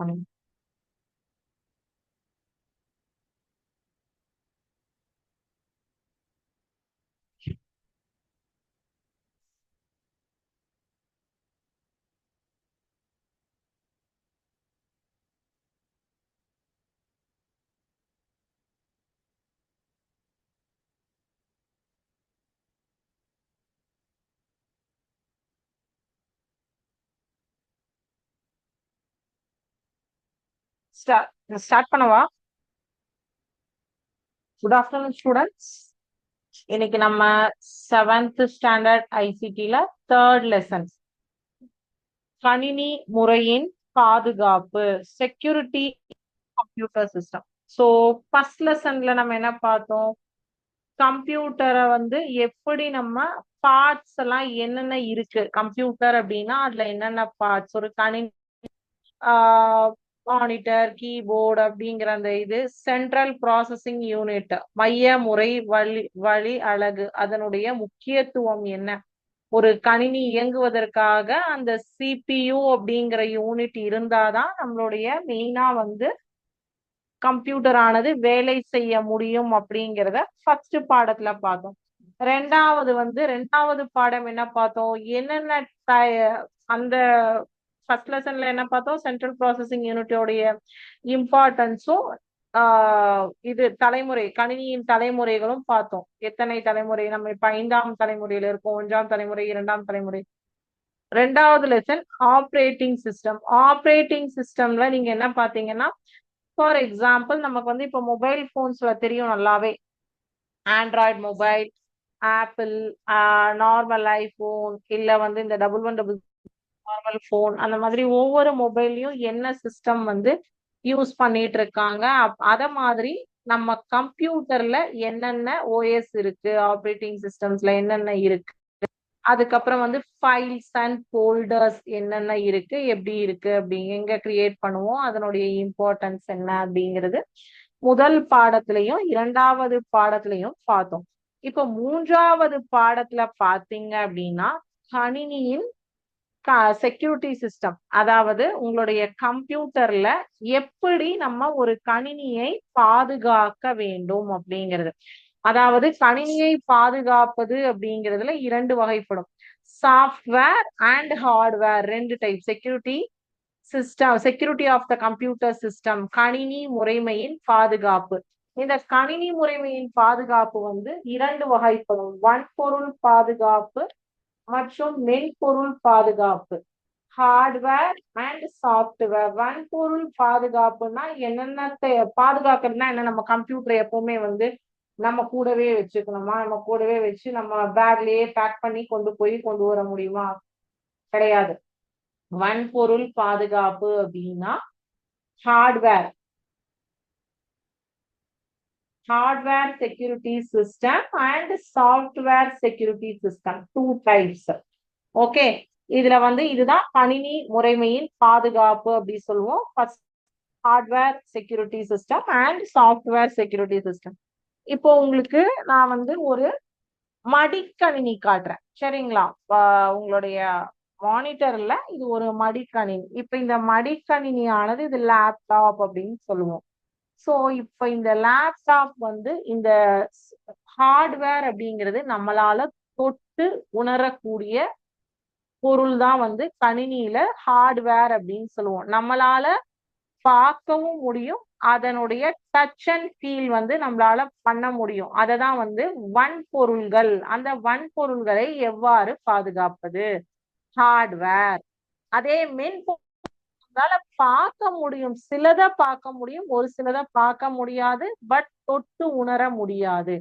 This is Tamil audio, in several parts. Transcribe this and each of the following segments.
பண்ணுங்க. ஸ்டார்ட் பண்ணவா? Good afternoon students. இன்னைக்கு நம்ம 7th ஸ்டாண்டர்ட் ஐசிடில 3rd லெசன் கணினி முறையின் பாதுகாப்பு, security computer system. So first லெசன்ல நம்ம என்ன பார்த்தோம்? கம்ப்யூட்டரை வந்து எப்படி நம்ம பார்ட்ஸ் எல்லாம் என்னென்ன இருக்கு, கம்ப்யூட்டர் அப்படின்னா அதுல என்னென்ன பார்ட்ஸ், ஒரு கணினி மானிட்டர், கீபோர்டு அப்படிங்கிற அந்த இது சென்ட்ரல் ப்ராசஸிங் யூனிட், மைய முறை வழி அலகு, அதனுடைய முக்கியத்துவம் என்ன, ஒரு கணினி இயங்குவதற்காக அந்த சிபியு அப்படிங்கிற யூனிட் இருந்தாதான் நம்மளுடைய மெயினா வந்து கம்ப்யூட்டர் ஆனது வேலை செய்ய முடியும் அப்படிங்கிறத ஃபர்ஸ்ட் பாடத்துல பார்த்தோம். ரெண்டாவது பாடம் என்ன பார்த்தோம்? என்னென்ன அந்த ஃபர்ஸ்ட் லெசன்ல என்ன பார்த்தோம்? சென்ட்ரல் ப்ராசஸிங் யூனிட்டோடைய இம்பார்ட்டன்ஸும் இது தலைமுறை, கணினியின் தலைமுறைகளும் பார்த்தோம். எத்தனை தலைமுறை, நம்ம இப்ப 5ஆம் தலைமுறையில இருக்கோம், 1ஆம் தலைமுறை, 2ஆம் தலைமுறை. ரெண்டாவது லெசன் ஆப்ரேட்டிங் சிஸ்டம். ஆப்ரேட்டிங் சிஸ்டம்ல நீங்க என்ன பாத்தீங்கன்னா, ஃபார் எக்ஸாம்பிள் நமக்கு வந்து இப்ப மொபைல் போன்ஸ்ல தெரியும் நல்லாவே, Android mobile, apple, normal iPhone, இல்ல வந்து இந்த 1111 நார்மல் போன், அந்த மாதிரி ஒவ்வொரு மொபைல்லையும் என்ன சிஸ்டம் வந்து யூஸ் பண்ணிட்டு இருக்காங்க, அத மாதிரி நம்ம கம்ப்யூட்டர்ல என்னென்ன ஓஎஸ் இருக்கு, ஆப்ரேட்டிங் சிஸ்டம்ஸ்ல என்னென்ன இருக்கு, அதுக்கப்புறம் வந்து ஃபைல்ஸ் அண்ட் ஃபோல்டர்ஸ் என்னென்ன இருக்கு, எப்படி இருக்கு, அப்படி எங்க கிரியேட் பண்ணுவோம், அதனுடைய இம்பார்ட்டன்ஸ் என்ன அப்படிங்கிறது முதல் பாடத்திலையும் 2வது பாடத்திலையும் பார்த்தோம். இப்போ 3வது பாடத்துல பாத்தீங்க அப்படின்னா கணினியின் செக்யூரிட்டி சிஸ்டம், அதாவது உங்களுடைய கம்ப்யூட்டர்ல எப்படி நம்ம ஒரு கணினியை பாதுகாக்க வேண்டும் அப்படிங்கிறது. அதாவது கணினியை பாதுகாப்பது அப்படிங்கிறதுல 2 வகைப்படும். Software and hardware, 2 type. Security system, security of the computer system, கணினி முறைமையின் பாதுகாப்பு. இந்த கணினி முறைமையின் பாதுகாப்பு வந்து 2 வகைப்படும். வன்பொருள் பாதுகாப்பு மற்றும் மென்பொருள் பாதுகாப்பு, ஹார்ட்வேர் அண்ட் சாஃப்ட்வேர். வன்பொருள் பாதுகாப்புனா என்னென்ன பாதுகாக்கிறதுனா என்ன, நம்ம கம்ப்யூட்டர் எப்பவுமே வந்து நம்ம கூடவே வச்சுக்கணுமா, நம்ம கூடவே வச்சு நம்ம பேக்லயே பேக் பண்ணி கொண்டு வர முடியுமா? கிடையாது. வன்பொருள் பாதுகாப்பு அப்படின்னா hardware security system and software security system, 2 types. Okay, இதுல வந்து இதுதான் கணினி முறைமையின் பாதுகாப்பு அப்படி சொல்லுவோம். First hardware security system and software security system. இப்போ உங்களுக்கு நான் வந்து ஒரு மடிக்கணினி காட்டுறேன், சரிங்களா? உங்களுடைய மானிட்டர்ல இது ஒரு மடிக்கணினி. இப்ப இந்த மடிக்கணினியானது இது லேப்டாப் அப்படின்னு சொல்லுவோம். சோ இப்ப இந்த லேப்டாப் வந்து இந்த ஹார்ட்வேர் அப்படிங்கிறது நம்மளால தொட்டு உணரக்கூடிய பொருள் தான் வந்து கணினியில ஹார்ட்வேர் அப்படின்னு சொல்லுவோம். நம்மளால பார்க்கவும் முடியும், அதனுடைய டச் அண்ட் ஃபீல் வந்து நம்மளால பண்ண முடியும். அததான் வந்து வன்பொருள்கள். அந்த வன்பொருள்களை எவ்வாறு பாதுகாப்பது, ஹார்ட்வேர். அதே மென்பொருளால பார்க்க முடியும், சிலத பார்க்க முடியும், ஒரு சிலத பார்க்க முடியாது, பட் தொட்டு உணர முடியாது.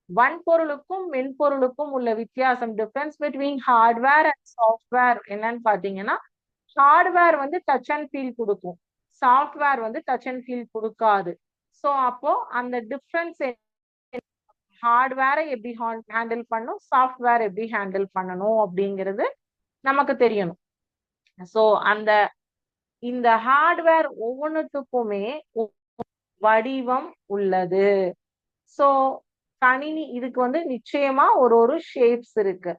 வன்பொருளுக்கும் மென்பொருளுக்கும் உள்ள வித்தியாசம், difference between hardware and software என்னன்னு பாத்தீங்கன்னா, ஹார்ட்வேர் வந்து டச் அண்ட் ஃபீல் கொடுக்கும், சாஃப்ட்வேர் வந்து டச் அண்ட் ஃபீல் கொடுக்காது. ஸோ அப்போ அந்த டிஃபரன்ஸ், ஹார்ட்வேரை எப்படி ஹேண்டில் பண்ணும், சாஃப்ட்வேர் எப்படி ஹேண்டில் பண்ணணும் அப்படிங்கிறது நமக்கு தெரியணும். ஸோ இந்த ஹார்ட்வேர் ஒவ்வொன்றுத்துக்குமே வடிவம் உள்ளது. ஸோ கணினி இதுக்கு வந்து நிச்சயமா ஒரு ஷேப்ஸ் இருக்கு.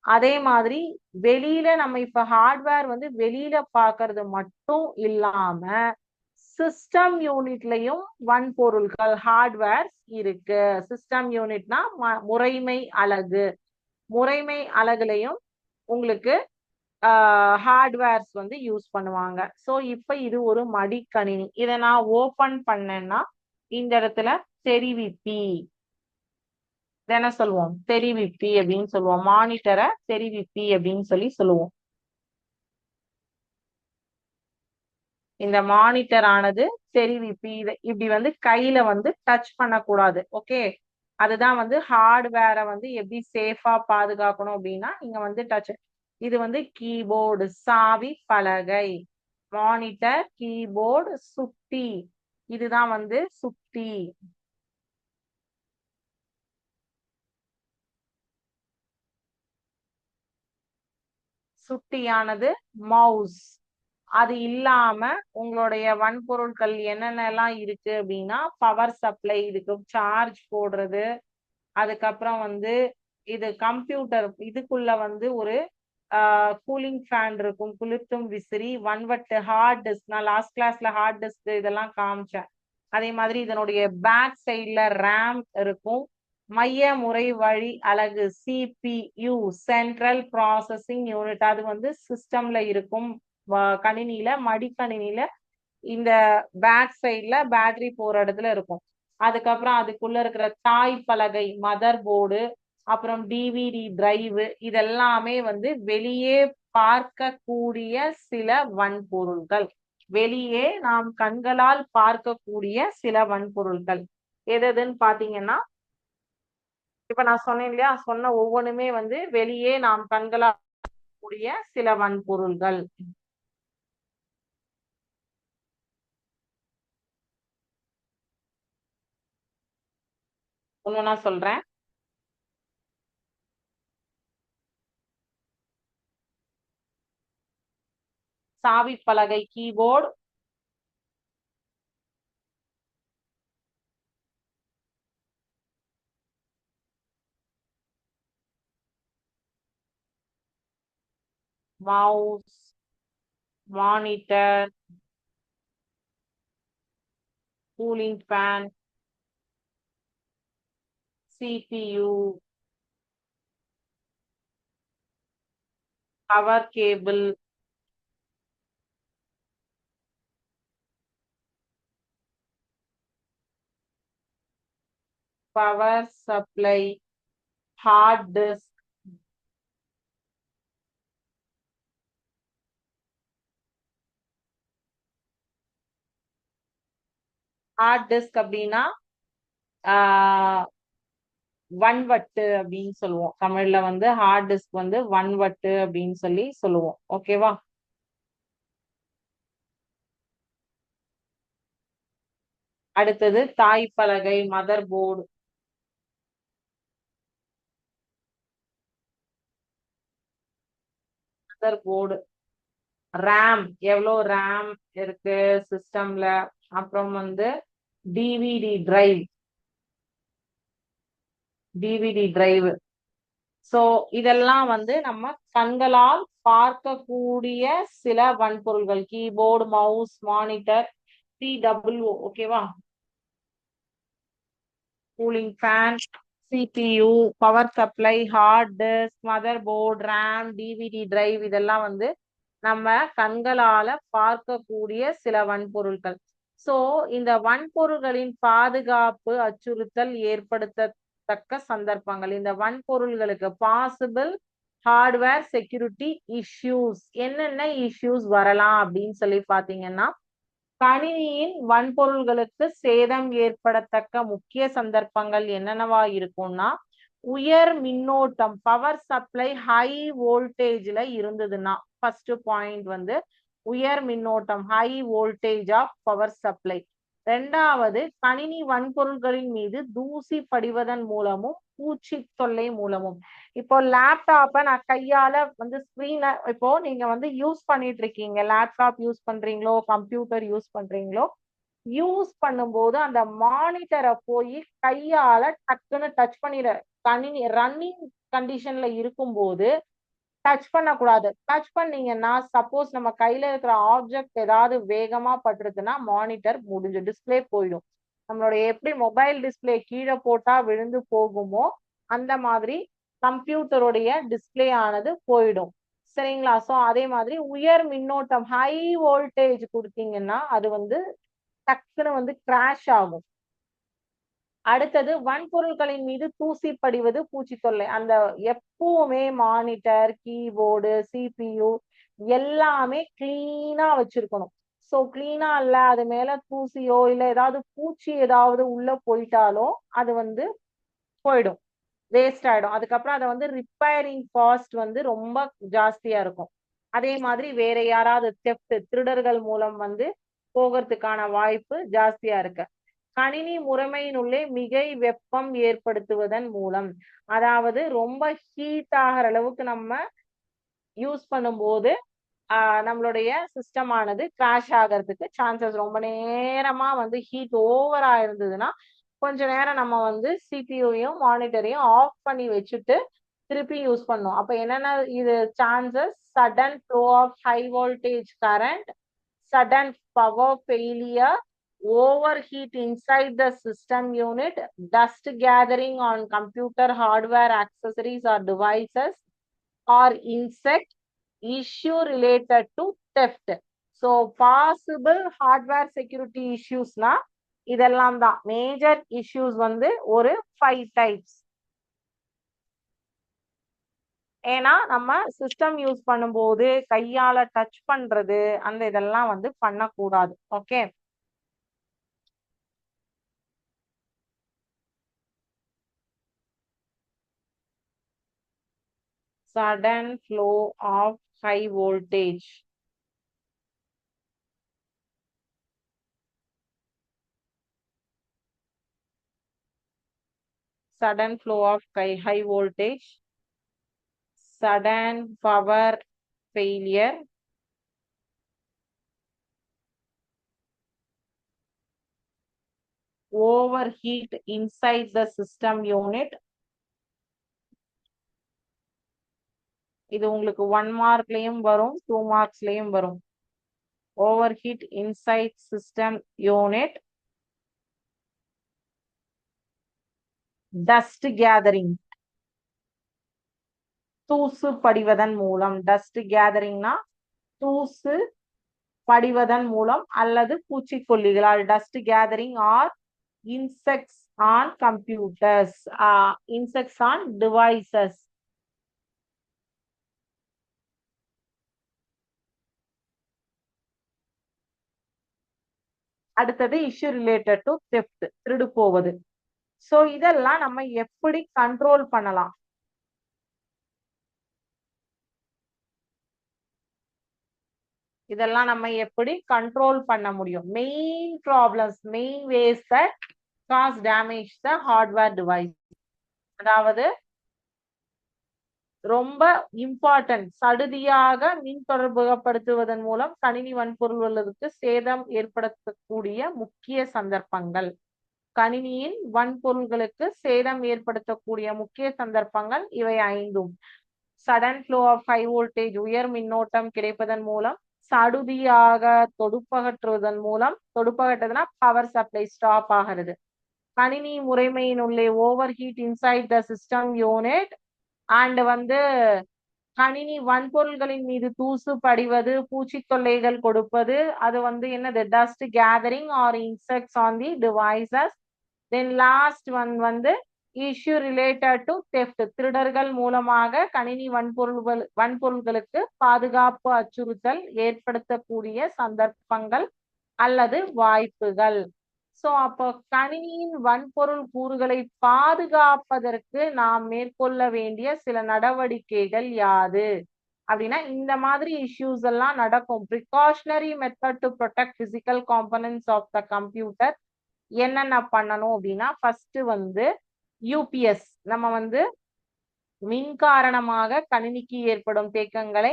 அதே மாதிரி வெளியில நம்ம இப்ப ஹார்ட்வேர் வந்து வெளியில பாக்குறது மட்டும் இல்லாம சிஸ்டம் யூனிட்லயும் வன்பொருள்கள் ஹார்ட்வேர்ஸ் இருக்கு. சிஸ்டம் யூனிட்னா முறைமை அலகு. முறைமை அலகுலையும் உங்களுக்கு ஹார்ட்வேர்ஸ் வந்து யூஸ் பண்ணுவாங்க. ஸோ இப்ப இது ஒரு மடிக்கணினி. இதை நான் ஓபன் பண்ணேன்னா இந்த இடத்துல தெரிவிப்பி என்ன சொல்லுவோம், தெரிவிப்பி அப்படின்னு சொல்லுவோம். மானிட்டரை தெரிவிப்பி அப்படின்னு சொல்லுவோம். இந்த மானிட்டர் ஆனது தெரிவிப்பி. இப்படி வந்து கையில வந்து டச் பண்ணக்கூடாது. ஓகே, அதுதான் வந்து ஹார்ட்வேரை வந்து எப்படி சேஃபா பாதுகாக்கணும் அப்படின்னா நீங்க வந்து டச். இது வந்து கீபோர்டு சாவி பலகை. மானிட்டர், கீபோர்டு, சுட்டி. இதுதான் வந்து சுட்டி. சுட்டியானது மவுஸ். அது இல்லாம உங்களுடைய வன்பொருட்கள் என்னென்னலாம் இருக்கு அப்படின்னா பவர் சப்ளை, இதுக்கு சார்ஜ் போடுறது. அதுக்கப்புறம் வந்து இது கம்ப்யூட்டர், இதுக்குள்ள வந்து ஒரு கூலிங் ஃபேன் இருக்கும், குளிர்த்தும் விசிறி, வன்வட்டு, ஹார்ட் டிஸ்க். நான் லாஸ்ட் கிளாஸ்ல ஹார்ட் டிஸ்க் இதெல்லாம் காமிச்சேன். அதே மாதிரி இதனுடைய பேக் சைட்ல ரேம் இருக்கும். மைய முறை வழி அலகு சிபியு, சென்ட்ரல் ப்ராசஸிங் யூனிட். அது வந்து சிஸ்டம்ல இருக்கும். கணினியில, மடிக்கணினியில இந்த பேக் சைட்ல பேட்டரி போற இடத்துல இருக்கும். அதுக்கப்புறம் அதுக்குள்ள இருக்கிற தாய் பலகை, மதர் போர்டு, அப்புறம் டிவிடி டிரைவு, இதெல்லாமே வந்து வெளியே பார்க்கக்கூடிய சில வன்பொருள்கள். வெளியே நாம் கண்களால் பார்க்கக்கூடிய சில வன்பொருள்கள் எதுன்னு பாத்தீங்கன்னா, இப்ப நான் சொன்னேன் இல்லையா, சொன்ன ஒவ்வொன்றுமே வந்து வெளியே நாம் கண்களால் கூடிய சில வன்பொருள்கள். ஒண்ணு சொல்றேன். சாவி பலகை, keyboard. Mouse, monitor, cooling fan, CPU, power cable, power supply, hard disk. Hard disk அப்படின்னா வன்வட்டு அப்படின்னு சொல்லுவோம். தமிழ்ல வந்து ஹார்ட் டிஸ்க் வந்து வன்வட்டு அப்படின்னு சொல்லுவோம். ஓகேவா? அடுத்தது தாய் பலகை, motherboard. Motherboard, RAM, எவ்வளவு ரேம் இருக்கு சிஸ்டம்ல. அப்புறம் வந்து DVD drive, DVD drive. So இதெல்லாம் வந்து நம்ம கண்களால் பார்க்கக்கூடிய சில வன்பொருள்கள். Keyboard, mouse, monitor, CW. ஓகேவா? Cooling fan, CPU, power supply, hard disk, motherboard, RAM, DVD drive. இதெல்லாம் வந்து நம்ம கண்களால பார்க்கக்கூடிய சில வன்பொருட்கள். சோ இந்த வன்பொருள்களின் பாதுகாப்பு அச்சுறுத்தல் ஏற்படுத்தத்தக்க சந்தர்ப்பங்கள். இந்த வன்பொருள்களுக்கு பாசிபிள் ஹார்ட்வேர் செக்யூரிட்டி இஷ்யூஸ், என்னென்ன இஷ்யூஸ் வரலாம் அப்படின்னு பாத்தீங்கன்னா, கணினியின் வன்பொருள்களுக்கு சேதம் ஏற்படத்தக்க முக்கிய சந்தர்ப்பங்கள் என்னென்னவா இருக்கும்னா, உயர் மின்னோட்டம், பவர் சப்ளை ஹை வோல்டேஜ்ல இருந்ததுன்னா ஃபர்ஸ்ட் பாயிண்ட் வந்து உயர் மின்னோட்டம், high voltage of power supply. ரெண்டாவது, கணினி வன்பொருள்களின் மீது தூசி படிவதன் மூலமும் பூச்சி தொல்லை மூலமும். இப்போ லேப்டாப்பை நான் கையால வந்து ஸ்கிரீனை, இப்போ நீங்க வந்து யூஸ் பண்ணிட்டு இருக்கீங்க, லேப்டாப் யூஸ் பண்றீங்களோ, கம்ப்யூட்டர் யூஸ் பண்றீங்களோ, யூஸ் பண்ணும்போது அந்த மானிட்டரை போய் கையால டக்குன்னு டச் பண்ணிட, கணினி ரன்னிங் கண்டிஷன்ல இருக்கும்போது டச் பண்ணக்கூடாது. டச் பண்ணீங்கன்னா சப்போஸ் நம்ம கையில இருக்கிற ஆப்ஜெக்ட் ஏதாவது வேகமா பட்டுருதுன்னா மானிட்டர் முடிஞ்சு, டிஸ்பிளே போயிடும். நம்மளுடைய எப்படி மொபைல் டிஸ்பிளே கீழே போட்டா விழுந்து போகுமோ அந்த மாதிரி கம்ப்யூட்டருடைய டிஸ்பிளே ஆனது போயிடும். சரிங்களா? சோ அதே மாதிரி உயர் மின்னோட்டம் ஹை வோல்டேஜ் கொடுத்தீங்கன்னா அது வந்து டக்குன்னு வந்து கிராஷ் ஆகும். அடுத்தது வன்பொருட்களின் மீது தூசி படிவது பூச்சி தொல்லை. அந்த எப்பவுமே மானிட்டர், கீபோர்டு, சிபியு எல்லாமே கிளீனா வச்சிருக்கணும். சோ கிளீனா இல்ல, அது மேல தூசியோ இல்ல ஏதாவது பூச்சி ஏதாவது உள்ள போயிட்டாலோ அது வந்து போயிடும், வேஸ்ட் ஆயிடும். அதுக்கப்புறம் அதை வந்து ரிப்பேரிங் காஸ்ட் வந்து ரொம்ப ஜாஸ்தியா இருக்கும். அதே மாதிரி வேற யாராவது தெஃப்ட் திருடர்கள் மூலம் வந்து போகிறதுக்கான வாய்ப்பு ஜாஸ்தியா இருக்கு. கணினி முறைமையினுள்ளே மிகை வெப்பம் ஏற்படுத்துவதன் மூலம், அதாவது ரொம்ப ஹீட் ஆகிற அளவுக்கு நம்ம யூஸ் பண்ணும்போது நம்மளுடைய சிஸ்டம் ஆனது கிராஷ் ஆகிறதுக்கு சான்சஸ். ரொம்ப நேரமா வந்து ஹீட் ஓவரா இருந்ததுன்னா கொஞ்ச நேரம் நம்ம வந்து சிபியூவையும் மானிட்டரையும் ஆஃப் பண்ணி வச்சுட்டு திருப்பி யூஸ் பண்ணோம். அப்ப என்னென்ன இது chances? Sudden flow of high voltage current, sudden power failure, overheat inside the system unit, dust gathering on computer hardware accessories or devices, or insect, issue related to theft. So possible hardware security issues na இதெல்லாம் தான் மேஜர் இஷ்யூஸ் வந்து ஒரு 5 டைப்ஸ். ஏன்னா நம்ம சிஸ்டம் யூஸ் பண்ணும்போது கையால டச் பண்றது அந்த இதெல்லாம் வந்து பண்ணக்கூடாது. Okay, sudden flow of high voltage. Sudden flow of high voltage, sudden power failure, overheat inside the system unit. இது உங்களுக்கு 1 மார்க்லயும் வரும், 2 மார்க்ஸ்லயும் வரும். overheat inside system unit, dust gathering, தூசு படிவதன் மூலம். டஸ்ட் கேதரிங்னா தூசு படிவதன் மூலம் அல்லது பூச்சிக்கொல்லிகளால். Dust gathering or insects on computers, insects on devices. அடுத்தது இஷ்யூ ரிலேட்டட் டு தெஃப்ட், திருடு போவது. சோ இதெல்லாம் நம்ம எப்படி கண்ட்ரோல் பண்ணலாம்? இதெல்லாம் நம்ம எப்படி கண்ட்ரோல் பண்ண முடியும்? Main problems, main ways that cause damage the hardware device. அதாவது ரொம்ப இம்பார்ட்டன்ட், சடுதியாக மின் தொடர்புபடுத்துவதன் மூலம் கணினி வன்பொருள்களுக்கு சேதம் ஏற்படுத்தக்கூடிய முக்கிய சந்தர்ப்பங்கள். கணினியின் வன்பொருள்களுக்கு சேதம் ஏற்படுத்தக்கூடிய முக்கிய சந்தர்ப்பங்கள் இவை 5. Sudden flow of high voltage, உயர் மின்னோட்டம் கிடைப்பதன் மூலம். சடுதியாக தொடுப்பகற்றுவதன் மூலம், தொடுப்பகற்றுதுன்னா பவர் சப்ளை ஸ்டாப் ஆகிறது. கணினி முறைமையினுள்ளே over heat inside the system unit, and வந்து கணினி வன்பொருள்களின் மீது தூசு படிவது, பூச்சித்தொல்லைகள் கொடுப்பது. அது வந்து என்னது? Dust gathering or insects on the devices. Then last one வந்து இஷ்யூ ரிலேட்டட் டு தெஃப்ட், திருடர்கள் மூலமாக கணினி வன்பொருள்களுக்கு பாதுகாப்பு அச்சுறுத்தல் ஏற்படுத்தக்கூடிய சந்தர்ப்பங்கள் அல்லது வாய்ப்புகள். சோ அப்போ கணினியின் வன்பொருள் கூறுகளை பாதுகாப்பதற்கு நாம் மேற்கொள்ள வேண்டிய சில நடவடிக்கைகள் யாது அப்படின்னா, இந்த மாதிரி இஷ்யூஸ் எல்லாம் நடக்கும். Precautionary method to protect physical components of the computer என்னென்ன பண்ணணும் அப்படின்னா, ஃபர்ஸ்ட் வந்து யூபிஎஸ், நம்ம வந்து மின் காரணமாக கணினிக்கு ஏற்படும் தேக்கங்களை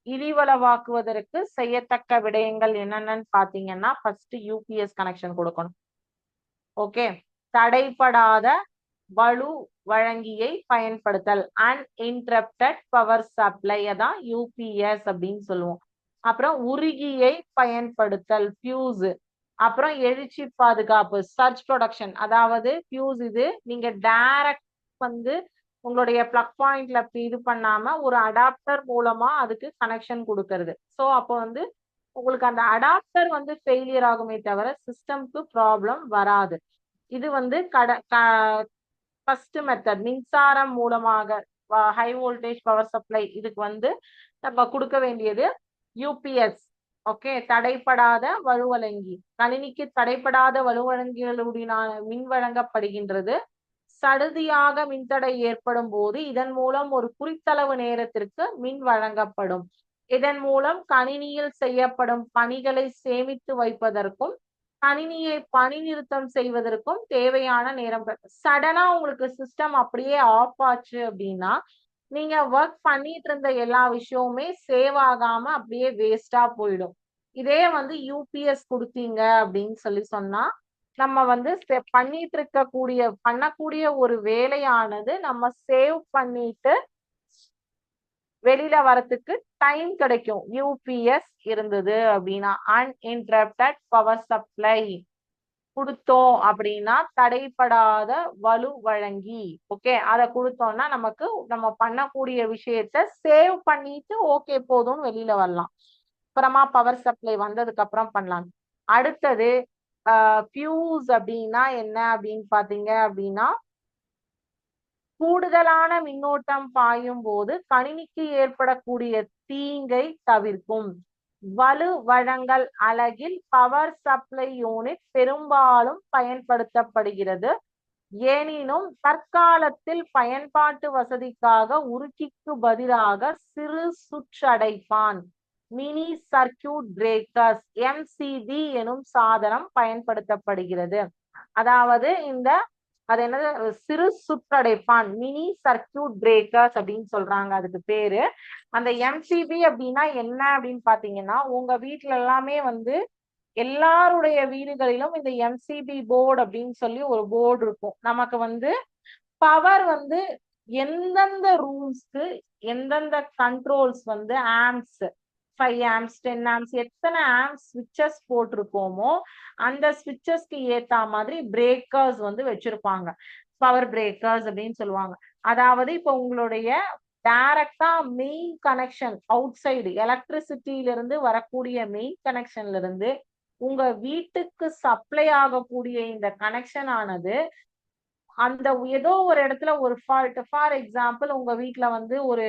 இழிவளவாக்குவதற்கு செய்யத்தக்க விடயங்கள் என்னென்னு பாத்தீங்கன்னா ஃபர்ஸ்ட் யூபிஎஸ் கனெக்ஷன் கொடுக்கணும். ஓகே, தடைப்படாத வலு வழங்கியை பயன்படுத்தல், அன்இன்டரப்டட் பவர் சப்ளை, அதான் யூபிஎஸ் அப்படின்னு சொல்லுவோம். அப்புறம் உருகியை பயன்படுத்தல், ஃபியூஸ். அப்புறம் எழுச்சி பாதுகாப்பு, சர்ஜ் ப்ரொடக்ஷன், அதாவது ஃபியூஸ் இது நீங்க டைரக்ட் வந்து உங்களுடைய பிளக் பாயிண்ட்ல இது பண்ணாம ஒரு அடாப்டர் மூலமா அதுக்கு கனெக்ஷன் கொடுக்கறது. ஸோ அப்போ வந்து உங்களுக்கு அந்த அடாப்டர் வந்து ஃபெயிலியர் ஆகுமே தவிர சிஸ்டம்க்கு ப்ராப்ளம் வராது. இது வந்து ஃபர்ஸ்ட் மெத்தட், மின்சாரம் மூலமாக ஹை வோல்டேஜ் பவர் சப்ளை. இதுக்கு வந்து நம்ம கொடுக்க வேண்டியது யூபிஎஸ். ஓகே, தடைப்படாத வலுவழங்கி. கணினிக்கு தடைப்படாத வலுவழங்கிகளுடைய மின் வழங்கப்படுகின்றது. சடுதியாக மின்தடை ஏற்படும் போது இதன் மூலம் ஒரு குறித்தளவு நேரத்திற்கு மின் வழங்கப்படும். இதன் மூலம் கணினியில் செய்யப்படும் பணிகளை சேமித்து வைப்பதற்கும் கணினியை பணி நிறுத்தம் செய்வதற்கும் தேவையான நேரம். சடனா உங்களுக்கு சிஸ்டம் அப்படியே ஆஃப் ஆச்சு அப்படின்னா நீங்க ஒர்க் பண்ணிட்டு இருந்த எல்லா விஷயமுமே சேவ் ஆகாம அப்படியே வேஸ்டா போயிடும். இதே வந்து யூபிஎஸ் கொடுத்தீங்க அப்படின்னு சொன்னா நம்ம வந்து பண்ணிட்டு பண்ணக்கூடிய ஒரு வேலையானது நம்ம சேவ் பண்ணிட்டு வெளியில வரத்துக்கு டைம் கிடைக்கும். யூபிஎஸ் இருந்தது அப்படின்னா, அன்இன்டரப்டட் பவர் சப்ளை கொடுத்தோம் அப்படின்னா தடைப்படாத வலு வழங்கி. ஓகே, அதை கொடுத்தோம்னா நமக்கு நம்ம பண்ணக்கூடிய விஷயத்த சேவ் பண்ணிட்டு ஓகே போதும் வெளியில வரலாம். அப்புறமா பவர் சப்ளை வந்ததுக்கு அப்புறம் பண்ணலாம். அடுத்தது ஃபியூஸ் அப்படின்னா என்ன அப்படின்னு பாத்தீங்க அப்படின்னா, கூடுதலான மின்னோட்டம் பாயும் போது கணினிக்கு ஏற்படக்கூடிய தீங்கை தவிர்க்கும். வலு வழங்கல் அலகில் பவர் சப்ளை யூனிட் பெரும்பாலும் பயன்படுத்தப்படுகிறது. எனினும் தற்காலத்தில் பயன்பாட்டு வசதிக்காக உருக்கிக்கு பதிலாக சிறு சுற்றடைப்பான், மினி சர்க்கியூட் பிரேக்கர்ஸ், எம்சிபி எனும் சாதனம் பயன்படுத்தப்படுகிறது. அதாவது அது என்னது, சிறு சுற்றடைப்பான், மினி சர்க்கியூட் பிரேக்கர்ஸ் அப்படின்னு சொல்றாங்க அதுக்கு பேரு. அந்த எம்சிபி அப்படின்னா என்ன அப்படின்னு பாத்தீங்கன்னா, உங்க வீட்டுல எல்லாமே வந்து எல்லாருடைய வீடுகளிலும் இந்த எம்சிபி போர்டு அப்படின்னு சொல்லி ஒரு போர்டு இருக்கும். நமக்கு வந்து பவர் வந்து எந்தெந்த ரூம்ஸ்க்கு எந்தெந்த கண்ட்ரோல்ஸ் வந்து ஆம்ஸ், 5 ஆம்ஸ் 10 ஆம்ஸ் எத்தனை ஆம்ஸ் ஸ்விட்சஸ் போட்டிருக்கோமோ அந்த ஸ்விட்சஸ்க்கு ஏத்த மாதிரி பிரேக்கர்ஸ் வந்து வச்சிருப்பாங்க. பவர் பிரேக்கர்ஸ் அப்படின்னு சொல்லுவாங்க. அதாவது இப்ப உங்களுடைய டைரக்டா மெயின் கனெக்ஷன் அவுட் சைடு எலக்ட்ரிசிட்டியில இருந்து வரக்கூடிய மெயின் கனெக்ஷன்ல இருந்து உங்க வீட்டுக்கு சப்ளை ஆகக்கூடிய இந்த கனெக்ஷன் ஆனது அந்த ஏதோ ஒரு இடத்துல ஒரு ஃபால்ட், ஃபார் எக்ஸாம்பிள் உங்க வீட்டுல வந்து ஒரு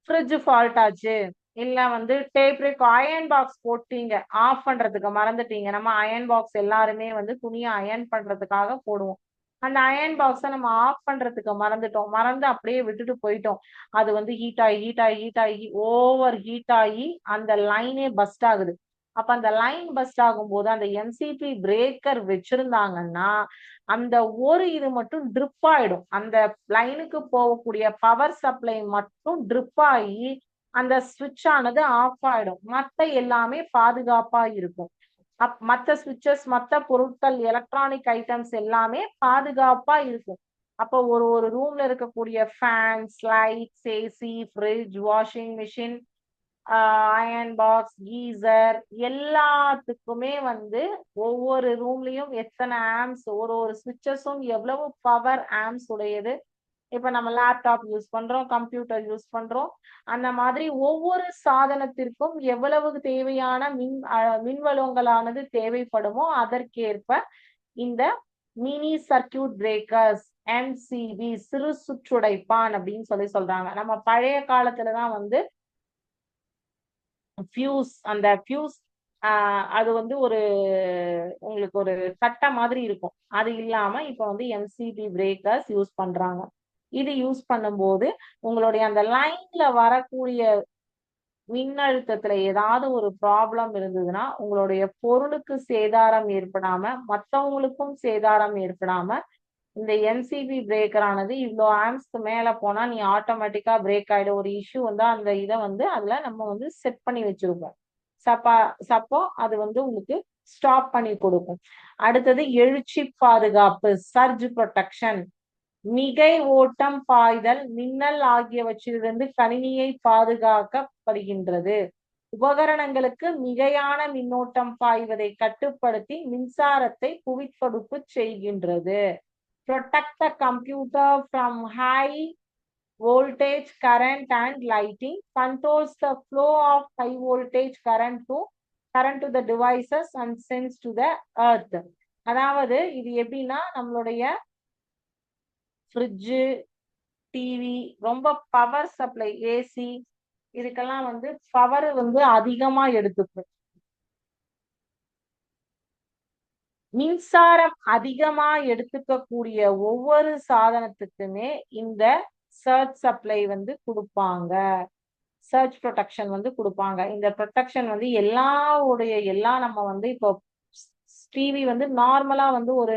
ஃப்ரிட்ஜ் ஃபால்ட் ஆச்சு, இல்ல வந்து டேப் அயன் பாக்ஸ் போட்டீங்க, ஆஃப் பண்றதுக்கு மறந்துட்டீங்க. நம்ம அயன் பாக்ஸ் எல்லாருமே வந்து துணியை அயன் பண்றதுக்காக போடுவோம். அந்த அயன் பாக்ஸை நம்ம ஆஃப் பண்றதுக்கு மறந்து அப்படியே விட்டுட்டு போயிட்டோம். அது வந்து ஹீட் ஆகி ஓவர் ஹீட் ஆகி அந்த லைனே பஸ்ட் ஆகுது. அப்ப அந்த லைன் பஸ்ட் ஆகும்போது அந்த எம்சிபி பிரேக்கர் வச்சிருந்தாங்கன்னா அந்த ஒரு இது மட்டும் ட்ரிப் ஆயிடும். அந்த லைனுக்கு போகக்கூடிய பவர் சப்ளை மட்டும் ட்ரிப் ஆகி அந்த ஸ்விட்ச் ஆனது ஆஃப் ஆயிடும். மற்ற எல்லாமே பாதுகாப்பா இருக்கும். மற்ற ஸ்விட்சஸ், மற்ற பொருட்கள், எலக்ட்ரானிக் ஐட்டம்ஸ் எல்லாமே பாதுகாப்பா இருக்கும். அப்போ ஒரு ரூம்ல இருக்கக்கூடிய fans, lights, AC, fridge, washing machine, iron box, geyser எல்லாத்துக்குமே வந்து ஒவ்வொரு ரூம்லயும் எத்தனை ஆம்ஸ், ஒரு ஸ்விட்சஸும் எவ்வளவு பவர் ஆம்ஸ் உடையது. இப்ப நம்ம லேப்டாப் யூஸ் பண்றோம், கம்ப்யூட்டர் யூஸ் பண்றோம், அந்த மாதிரி ஒவ்வொரு சாதனத்திற்கும் எவ்வளவு தேவையான மின்வளங்களானது தேவைப்படுமோ அதற்கேற்ப இந்த மினி சர்க்கியூட் பிரேக்கர்ஸ், எம்சிபி, சிறு சுற்றுடைப்பான் அப்படின்னு சொல்றாங்க. நம்ம பழைய காலத்துலதான் வந்து ஃபியூஸ், அந்த ஃபியூஸ் அது வந்து உங்களுக்கு ஒரு சட்டை மாதிரி இருக்கும். அது இல்லாம இப்ப வந்து எம்சிபி பிரேக்கர்ஸ் யூஸ் பண்றாங்க. இது யூஸ் பண்ணும்போது உங்களுடைய அந்த லைன்ல வரக்கூடிய மின்னழுத்தத்துல ஏதாவது ஒரு ப்ராப்ளம் இருந்ததுன்னா உங்களுடைய பொருளுக்கு சேதாரம் ஏற்படாம மற்றவங்களுக்கும் சேதாரம் ஏற்படாம இந்த என்சிபி பிரேக்கர் ஆனது இவ்வளோ ஆம்ஸ்க்கு மேல போனா நீ ஆட்டோமேட்டிக்கா பிரேக் ஆயிடும். ஒரு இஷ்யூ வந்தா அந்த இதை வந்து அதுல நம்ம வந்து செட் பண்ணி வச்சிருப்போம். சப்போ அது வந்து உங்களுக்கு ஸ்டாப் பண்ணி கொடுக்கும். அடுத்தது எழுச்சி பாதுகாப்பு, சர்ஜ் ப்ரொடெக்ஷன். மிகை ஓட்டம் பாய்தல், மின்னல் ஆகியவற்றிலிருந்து கணினியை பாதுகாக்கப்படுகின்றது. உபகரணங்களுக்கு மிகையான மின்னோட்டம் பாய்வதை கட்டுப்படுத்தி மின்சாரத்தை குவித்தொடுப்பு செய்கின்றது. Protect the computer from high voltage current and lighting. Controls the flow of high voltage current to the devices and sends to the earth. அதாவது இது எப்படின்னா நம்மளுடைய ஃப்ரிட்ஜு, டிவி, ரொம்ப பவர் சப்ளை, ஏசி, இதுக்கெல்லாம் வந்து பவர் வந்து அதிகமா எடுத்துக்கும். மின்சாரம் அதிகமா எடுத்துக்கக்கூடிய ஒவ்வொரு சாதனத்துக்குமே இந்த சர்ஜ் சப்ளை வந்து கொடுப்பாங்க, சர்ஜ் ப்ரொடெக்ஷன் வந்து கொடுப்பாங்க. இந்த ப்ரொடெக்ஷன் வந்து எல்லா நம்ம வந்து இப்போ டிவி வந்து நார்மலா வந்து ஒரு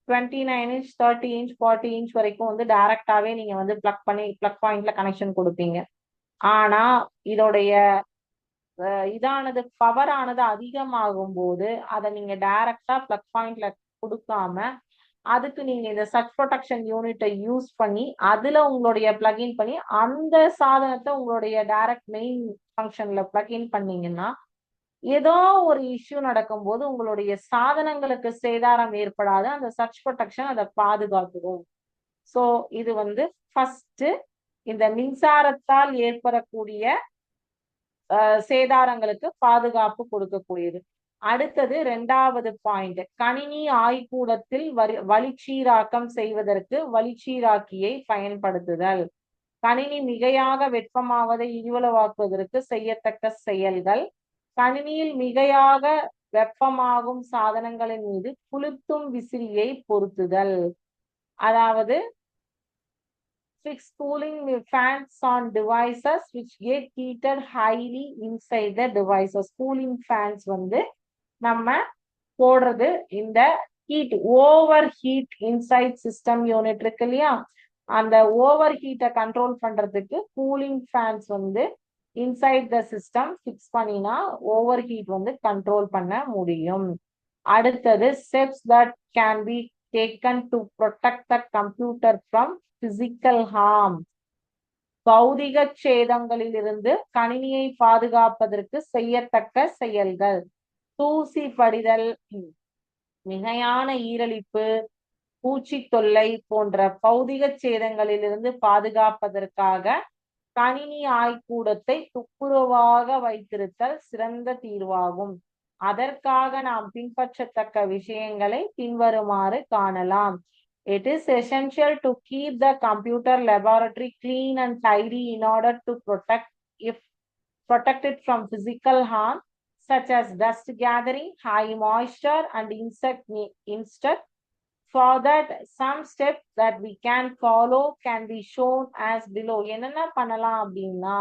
29 இன்ச், 30 இன்ச், 40 இன்ச் வரைக்கும் வந்து டைரக்டாவே நீங்க வந்து பிளக் பாயிண்ட்ல கனெக்ஷன் கொடுப்பீங்க. ஆனா இதோடைய இதானது பவர் ஆனது அதிகமாகும் போது அதை நீங்க டைரக்டா பிளக் பாயிண்ட்ல கொடுக்காம அதுக்கு நீங்க இந்த சர்ஜ் ப்ரொடெக்ஷன் யூனிட்டை யூஸ் பண்ணி அதுல உங்களுடைய பிளக்இன் பண்ணி அந்த சாதனத்தை உங்களுடைய டைரக்ட் மெயின் ஃபங்க்ஷன்ல பிளக்இன் பண்ணீங்கன்னா ஏதோ ஒரு இஷ்யூ நடக்கும்போது உங்களுடைய சாதனங்களுக்கு சேதாரம் ஏற்படாது. அந்த சர்ஜ் ப்ரொடெக்ஷன் அதை பாதுகாத்துடும். ஸோ இது வந்து ஃபர்ஸ்ட் இந்த மின்சாரத்தால் ஏற்படக்கூடிய சேதாரங்களுக்கு பாதுகாப்பு கொடுக்கக்கூடியது. அடுத்தது 2வது பாயிண்ட், கணினி ஆய்கூடத்தில் வளிச்சீராக்கம் செய்வதற்கு வளிச்சீராக்கியை பயன்படுத்துதல். கணினி மிகையாக வெப்பமாவதை இவ்வளவாக்குவதற்கு செய்யத்தக்க செயல்கள். கணினியில் மிகையாக வெப்பமாகும் சாதனங்களின் மீது குளுத்தும் விசிறியை பொருத்துதல். அதாவது fix cooling fans on devices which get heated highly inside the devices. Cooling fans வந்து நம்ம போடுறது இந்த over heat inside system unit இருக்கு இல்லையா, அந்த ஓவர் ஹீட்டை கண்ட்ரோல் பண்றதுக்கு கூலிங் ஃபேன்ஸ் வந்து இன்சைட் த சிஸ்டம் ஃபிக்ஸ் பண்ணினா ஓவர் ஹீட் வந்து கண்ட்ரோல் பண்ண முடியும். அடுத்தது steps that can be taken to protect the computer from physical harm. பௌதிக சேதங்களிலிருந்து கணினியை பாதுகாப்பதற்கு செய்யத்தக்க செயல்கள். தூசி படிதல், மிகையான ஈரலிப்பு, பூச்சி தொல்லை போன்ற பௌதிக சேதங்களிலிருந்து பாதுகாப்பதற்காக கணினி ஆய்கூடத்தை துப்புரவாக வைத்திருத்தல் சிறந்த தீர்வாகும். அதற்காக நாம் பின்பற்றத்தக்க விஷயங்களை பின்வருமாறு காணலாம். It is essential to keep the computer laboratory clean and tidy in order to protect it from physical harm such as dust gathering, high moisture and insect. For that, some steps that we can follow can be shown as below. என்னென்ன பண்ணலாம் அப்படின்னா,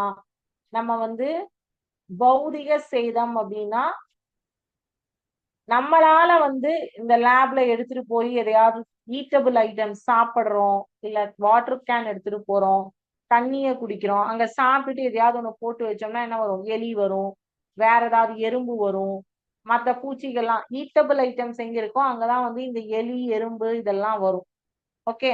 நம்ம வந்து பௌதிக சேதம் அப்படின்னா நம்மளால வந்து இந்த லேப்ல எடுத்துட்டு போய் எதையாவது ஈட்டபிள் ஐட்டம் சாப்பிடுறோம், இல்ல வாட்டர் கேன் எடுத்துட்டு போறோம், தண்ணிய குடிக்கிறோம், அங்க சாப்பிட்டுட்டு எதையாவது ஒண்ணு போட்டு வச்சோம்னா என்ன வரும்? எலி வரும், வேற ஏதாவது எறும்பு வரும், மற்ற பூச்சிகள்லாம். ஈட்டபிள் ஐட்டம்ஸ் எங்க இருக்கோ அங்கதான் வந்து இந்த எலி, எறும்பு இதெல்லாம் வரும். ஓகே,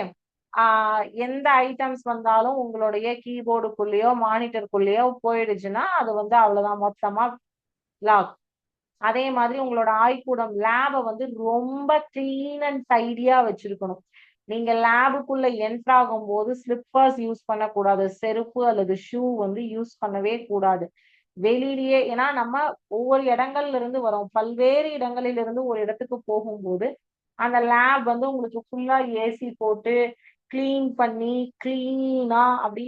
எந்த ஐட்டம்ஸ் வந்தாலும் உங்களுடைய கீபோர்டுக்குள்ளேயோ மானிட்டருக்குள்ளேயோ போயிடுச்சுன்னா அது வந்து அவ்வளவுதான், மொத்தமா லாக். அதே மாதிரி உங்களோட ஆய்கூடம் லேபை வந்து ரொம்ப கிளீன் அண்ட் டைடியா வச்சிருக்கணும். நீங்க லேபுக்குள்ள என்டர் ஆகும் போது ஸ்லிப்பர்ஸ் யூஸ் பண்ணக்கூடாது, செருப்பு அல்லது ஷூ வந்து யூஸ் பண்ணவே கூடாது. வெளியிலேயே, ஏன்னா நம்ம ஒவ்வொரு இடங்கள்ல இருந்து வரோம், பல்வேறு இடங்களில் இருந்து ஒரு இடத்துக்கு போகும்போது அந்த லேப் வந்து உங்களுக்கு ஃபுல்லா ஏசி போட்டு கிளீன் பண்ணி கிளீனா அப்படி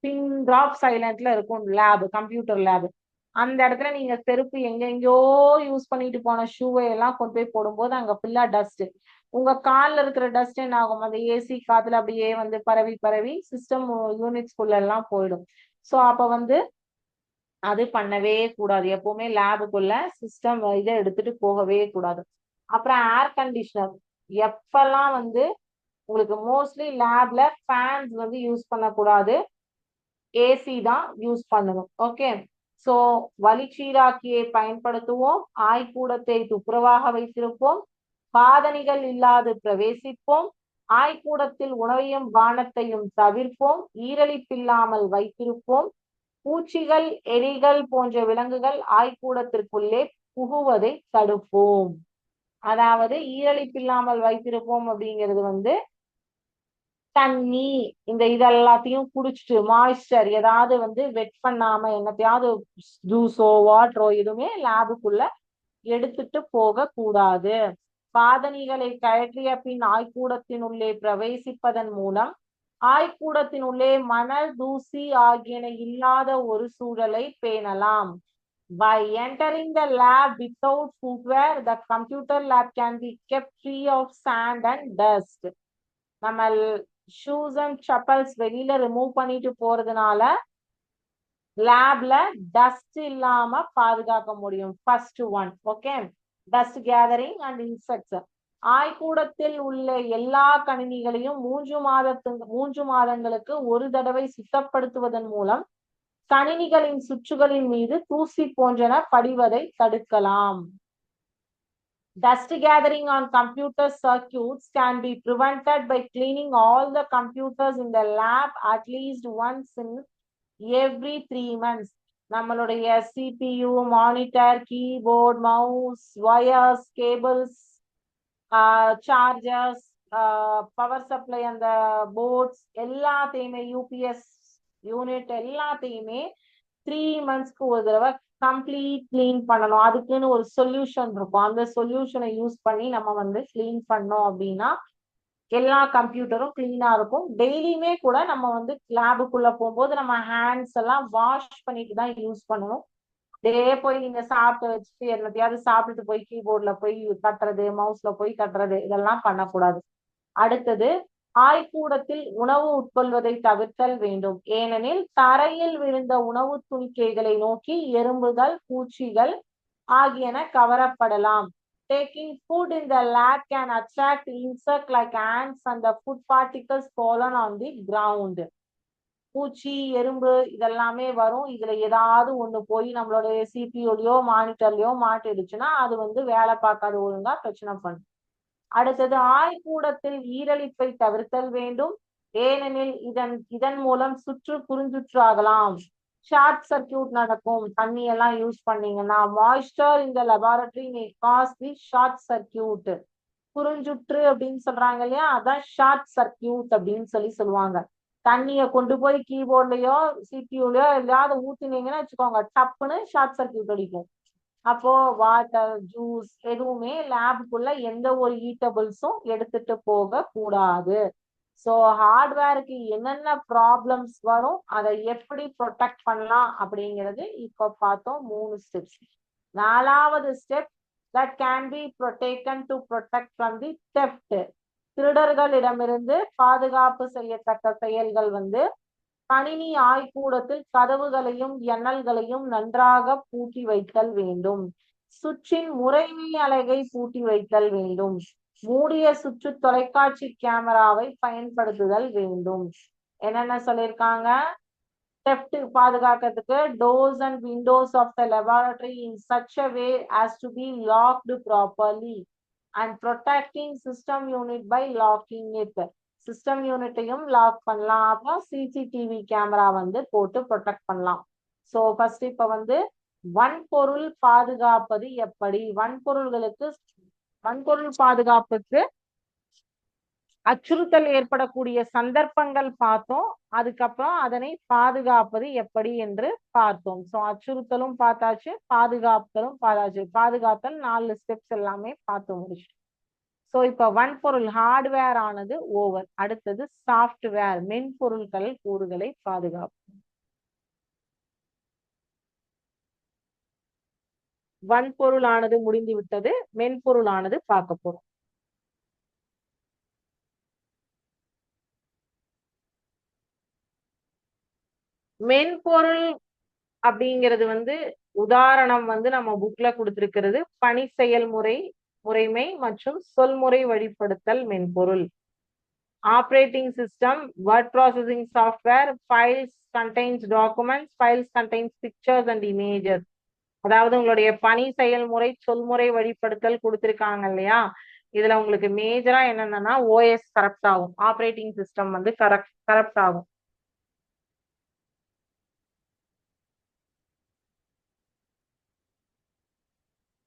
பின் டிராப் சைலண்ட்ல இருக்கும் லேப், கம்ப்யூட்டர் லேப். அந்த இடத்துல நீங்க செருப்பு எங்கெங்கயோ யூஸ் பண்ணிட்டு போன ஷூவை எல்லாம் கொண்டு போய் போடும்போது அங்க ஃபுல்லா டஸ்ட். உங்க கால்ல இருக்கிற டஸ்ட் என்ன ஆகும்? அந்த ஏசி காத்துல அப்படியே வந்து பரவி பரவி சிஸ்டம் யூனிட்ஸ்குள்ள எல்லாம் போயிடும். ஸோ அப்ப வந்து அது பண்ணவே கூடாது. எப்பவுமே லேபுக்குள்ள சிஸ்டம் இதை எடுத்துட்டு போகவே கூடாது. அப்புறம் ஏர் கண்டிஷனர் எப்பெல்லாம் வந்து உங்களுக்கு மோஸ்ட்லி லேப்ல ஃபேன்ஸ் வந்து யூஸ் பண்ணக்கூடாது, ஏசி தான் யூஸ் பண்ணணும். ஓகே. சோ வளிச்சீராக்கியை பயன்படுத்துவோம், ஆய்க்கூடத்தை துப்புரவாக வைத்திருப்போம், பாதணிகள் இல்லாது பிரவேசிப்போம், ஆய்க்கூடத்தில் உணவையும் பானத்தையும் தவிர்ப்போம், ஈரலிப்பில்லாமல் வைத்திருப்போம், பூச்சிகள் எலிகள் போன்ற விலங்குகள் ஆய்க்கூடத்திற்குள்ளே புகுவதை தடுப்போம். அதாவது ஈரலிப்பில்லாமல் வைத்திருப்போம் அப்படிங்கிறது வந்து தண்ணி இந்த இதெல்லாத்தையும் குடிச்சிட்டு மாய்ஸ்சர் ஏதாவது வந்து வெட் பண்ணாம என்னத்தையாவது ஜூஸோ வாட்டரோ எதுவுமே லேபுக்குள்ள எடுத்துட்டு போக கூடாது. பாதணிகளை கழற்றிய பின் ஆய்க்கூடத்தினுள்ளே பிரவேசிப்பதன் மூலம் ஆய்க்கூடத்தினுள்ளே மணல் தூசி ஆகியன இல்லாத ஒரு சூழலை பேணலாம். By entering the lab without footwear, the computer lab can be kept free of sand and dust. நம்ம ஷூஸ் அண்ட் செப்பல்ஸ் வெளியில ரிமூவ் பண்ணிட்டு போறதுனால லேப்ல டஸ்ட் இல்லாம பாதுகாக்க முடியும். First one. Okay. Dust gathering and insects. ஆய்க்கூடத்தில் உள்ள எல்லா கணினிகளையும் 3 மாதங்களுக்கு ஒரு தடவை சுத்தப்படுத்துவதன் மூலம் கணினிகளின் சுற்றுகளின் மீது தூசி போன்றன படிவதை தடுக்கலாம். Dust gathering on computer circuits can be prevented by cleaning all the computers in the lab at least once in every 3 months. நம்மளுடைய CPU, monitor, keyboard, mouse, wires, cables, chargers, power supply, அந்த போர்ட்ஸ் எல்லாத்தையுமே, யூபிஎஸ் யூனிட் எல்லாத்தையுமே 3 monthsக்கு ஒரு தடவை கம்ப்ளீட் கிளீன் பண்ணணும். அதுக்குன்னு ஒரு சொல்யூஷன் இருக்கும். அந்த சொல்யூஷனை யூஸ் பண்ணி நம்ம வந்து கிளீன் பண்ணோம் அப்படின்னா எல்லா கம்ப்யூட்டரும் கிளீனா இருக்கும். டெய்லியுமே கூட நம்ம வந்து லேபுக்குள்ள போகும்போது நம்ம ஹேண்ட்ஸ் எல்லாம் வாஷ் பண்ணிட்டு தான் யூஸ் பண்ணணும். டே போய் நீங்க சாப்பிட்டு வச்சுட்டு என்னத்தையாவது சாப்பிட்டுட்டு போய் கீபோர்ட்ல போய் தட்டுறது, மவுஸ்ல போய் தட்டுறது இதெல்லாம் பண்ணக்கூடாது. அடுத்தது, ஆய்க்கூடத்தில் உணவு உட்கொள்வதை தவிர்த்தல் வேண்டும். ஏனெனில் தரையில் விழுந்த உணவு துணிக்கைகளை நோக்கி எறும்புகள், பூச்சிகள் ஆகியன கவரப்படலாம். Taking food in the lab can attract insects like ants and the food particles fallen on the ground. பூச்சி, எறும்பு இதெல்லாமே வரும். இதுல ஏதாவது ஒண்ணு போய் நம்மளுடைய சிபியூலயோ மானிட்டர்லயோ மாட்டிடுச்சுன்னா அது வந்து வேலை பார்க்காத ஒழுங்கா பிரச்சனை பண்ணும். அடுத்தது, ஆய்க்கூடத்தில் ஈரலிப்பை தவிர்த்தல் வேண்டும். ஏனெனில் இதன் மூலம் குறுஞ்சுற்று ஆகலாம். ஷார்ட் சர்க்கியூட் நடக்கும். தண்ணி எல்லாம் யூஸ் பண்ணீங்கன்னா மாய்ஸ்டர் இந்த laboratory may cause the short circuit. குறுஞ்சுற்று அப்படின்னு சொல்றாங்க இல்லையா, அதான் ஷார்ட் சர்க்கியூட் அப்படின்னு சொல்லுவாங்க. தண்ணிய கொண்டு போய் கீபோர்ட்லயோ சிபியூலயோ எல்லாம் ஊத்தினீங்கன்னு வச்சுக்கோங்க, டப்புன்னு ஷார்ட் சர்க்கியூட் அடிக்கும். அப்போ வாட்டர், ஜூஸ் எதுவுமே லேபுக்குள்ள எந்த ஒரு ஈட்டபிள்ஸும் எடுத்துட்டு போக கூடாது. ஸோ ஹார்ட்வேருக்கு என்னென்ன ப்ராப்ளம்ஸ் வரும், அதை எப்படி ப்ரொடெக்ட் பண்ணலாம் அப்படிங்கிறது இப்போ பார்த்தோம். 3 ஸ்டெப்ஸ். 4வது step, that can be protected to protect from the theft. திருடர்களிடமிருந்து பாதுகாப்பு செய்யத்தக்க செயல்கள் வந்து கணினி ஆய்க்கூடத்தில் கதவுகளையும் ஜன்னல்களையும் நன்றாக பூட்டி வைத்தல் வேண்டும். சுற்றின் முறைமை அலகை பூட்டி வைத்தல் வேண்டும். மூடிய சுற்று தொலைக்காட்சி கேமராவை பயன்படுத்துதல் வேண்டும். என்னென்ன சொல்லியிருக்காங்க? theft பாதுகாக்கிறதுக்கு doors and windows of the laboratory in such a way as to be locked properly and protecting system unit by locking it. System யூனிட்டையும் லாக் பண்ணலாம். அப்புறம் சிசிடிவி கேமரா வந்து போட்டு ப்ரொடெக்ட் பண்ணலாம். ஸோ ஃபர்ஸ்ட் இப்ப வந்து வன்பொருள் பாதுகாப்பது எப்படி, வன்பொருள் பாதுகாப்புக்கு அச்சுறுத்தல் ஏற்படக்கூடிய சந்தர்ப்பங்கள் பார்த்தோம். அதுக்கப்புறம் அதனை பாதுகாப்பது எப்படி என்று பார்த்தோம். ஸோ அச்சுறுத்தலும் பார்த்தாச்சு, பாதுகாத்தலும் பார்த்தாச்சு. பாதுகாத்தல் 4 ஸ்டெப்ஸ் எல்லாமே பார்த்து முடிச்சு. ஸோ இப்ப வன்பொருள் ஹார்ட்வேர் ஆனது ஓவர். அடுத்தது சாஃப்ட்வேர், மென்பொருள்கள் கூறுகளை பாதுகாப்பு. வன்பொருளானது முடிந்து விட்டது, மென்பொருளானது பார்க்க போறோம். மென்பொருள் அப்படிங்கிறது வந்து உதாரணம் வந்து நம்ம புக்ல கொடுத்திருக்கிறது. பணி செயல்முறை முறைமை மற்றும் சொல்முறை வழிப்படுத்தல் மென்பொருள். Operating system, word processing software, files contains documents, files contains pictures and images. அதாவது உங்களுடைய பணி செயல்முறை சொல்முறை வழிப்படுத்தல் கொடுத்திருக்காங்க இல்லையா, இதுல உங்களுக்கு மேஜரா என்னன்னா ஓஎஸ் கரெக்ட் ஆகும், ஆப்ரேட்டிங் சிஸ்டம் வந்து கரெக்ட் ஆகும்.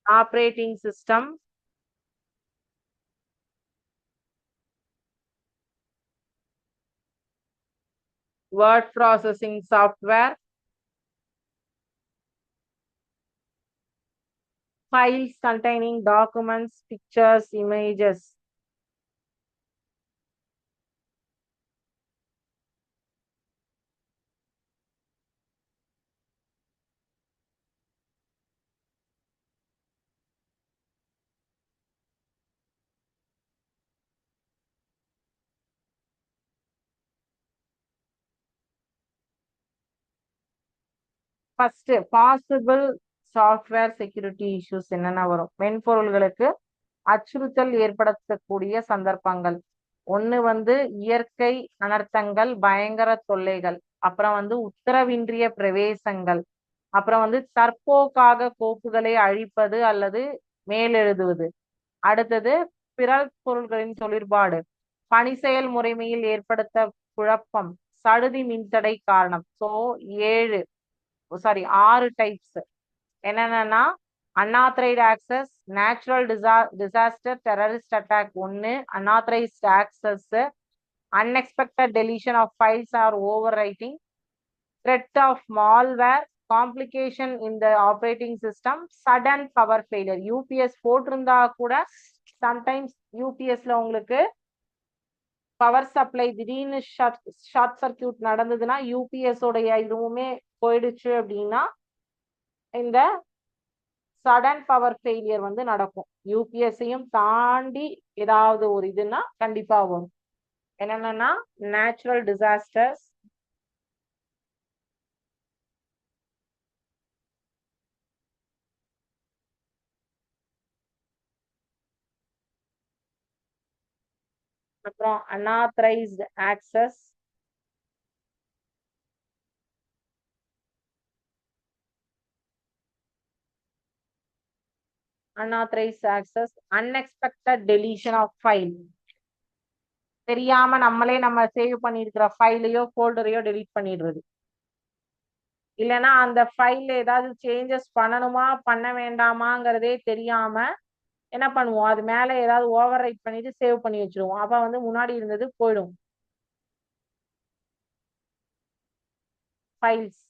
Operating system, word processing software, files containing documents, pictures, images. First possible software security issues என்னென்ன வரும், மென்பொருள்களுக்கு அச்சுறுத்தல் ஏற்படுத்தக்கூடிய சந்தர்ப்பங்கள். ஒண்ணு வந்து இயற்கை அனர்த்தங்கள், பயங்கர தொல்லைகள், அப்புறம் வந்து உத்தரவின்றிய பிரவேசங்கள், அப்புறம் வந்து தற்போக்காக கோப்புகளை அழிப்பது அல்லது மேலெழுதுவது. அடுத்தது பிறல் பொருள்களின் தொழிற்பாடு, பணி செயல் முறைமையில் ஏற்படுத்த குழப்பம், சடுதி மின்தடை காரணம். ஸோ 6 டைப்ஸ் என்னென்னா unauthorized access, natural disaster, terrorist attack 1, unauthorized access, unexpected deletion of files or overwriting, threat of malware, complication in the operating system, sudden power failure. UPS போட்டிருந்தா கூட சம்டைம்ஸ் யூபிஎஸ்ல உங்களுக்கு பவர் சப்ளை திடீர்னு ஷார்ட் சர்க்கியூட் நடந்ததுன்னா, யூபிஎஸ் உடைய இதுவுமே போயிடுச்சு அப்படின்னா இந்த சடன் பவர் ஃபெயிலியர் வந்து நடக்கும். யூபிஎஸ்ஸையும் தாண்டி ஏதாவது ஒரு இதுன்னா கண்டிப்பா வரும். என்னென்னா நேச்சுரல் டிசாஸ்டர்ஸ், அப்புறம் unauthorized access, unexpected deletion of file. தெரியாம நம்மளே நம்ம சேவ் பண்ணிருக்கிற ஃபைலையோ ஃபோல்டரையோ டெலீட் பண்ணிடுறது. இல்லைன்னா அந்த ஃபைல்ல ஏதாவது சேஞ்சஸ் பண்ணணுமா பண்ண வேண்டாமாங்கிறதே தெரியாம என்ன பண்ணுவோம், அது மேல ஏதாவது ஓவர் ரைட் பண்ணிட்டு சேவ் பண்ணி வச்சிருவோம். அப்ப வந்து முன்னாடி இருந்தது போயிடும். ஃபைல்ஸ்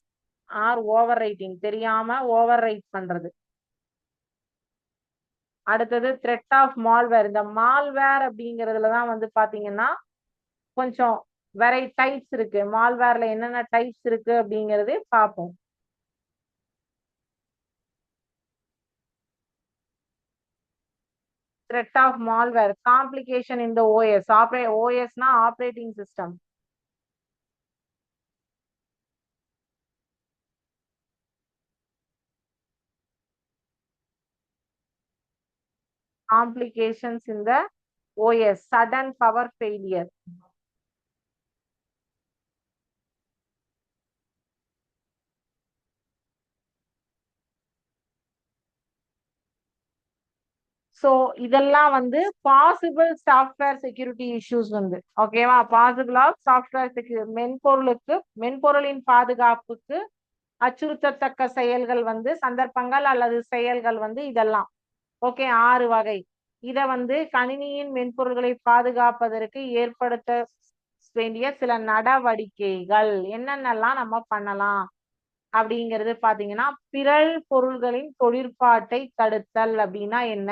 ஆர் ஓவர் ரைட்டிங், தெரியாம ஓவர் ரைட் பண்றது. அடுத்தது த்ரெட் ஆஃப் மால்வேர். இந்த மால்வேர் அப்படிங்கிறதுலதான் வந்து பாத்தீங்கன்னா கொஞ்சம் வேற டைப்ஸ் இருக்கு. மால்வேர்ல என்னென்ன டைப்ஸ் இருக்கு அப்படிங்கறது பார்ப்போம். Threat of malware, complication in the OS. ஓஎஸ்னா operating system. Complications in the OS, sudden power failure. So இதெல்லாம் வந்து பாசிபிள் சாஃப்ட்வேர் செக்யூரிட்டி இஷ்யூஸ் வந்து ஓகேவா. பாசிபிள் ஆஃப் சாஃப்ட்வேர் செக்யூரிட்டி, மென்பொருளின் பாதுகாப்புக்கு அச்சுறுத்தத்தக்க செயல்கள் வந்து சந்தர்ப்பங்கள் அல்லது செயல்கள் வந்து இதெல்லாம் ஓகே. 6 வகை. இத வந்து கணினியின் மென்பொருள்களை பாதுகாப்பதற்கு ஏற்படுத்த வேண்டிய சில நடவடிக்கைகள் என்னென்னலாம் நம்ம பண்ணலாம் அப்படிங்கிறது பாத்தீங்கன்னா, பிறல் பொருள்களின் தொழிற்பாட்டை தடுத்தல் அப்படின்னா என்ன,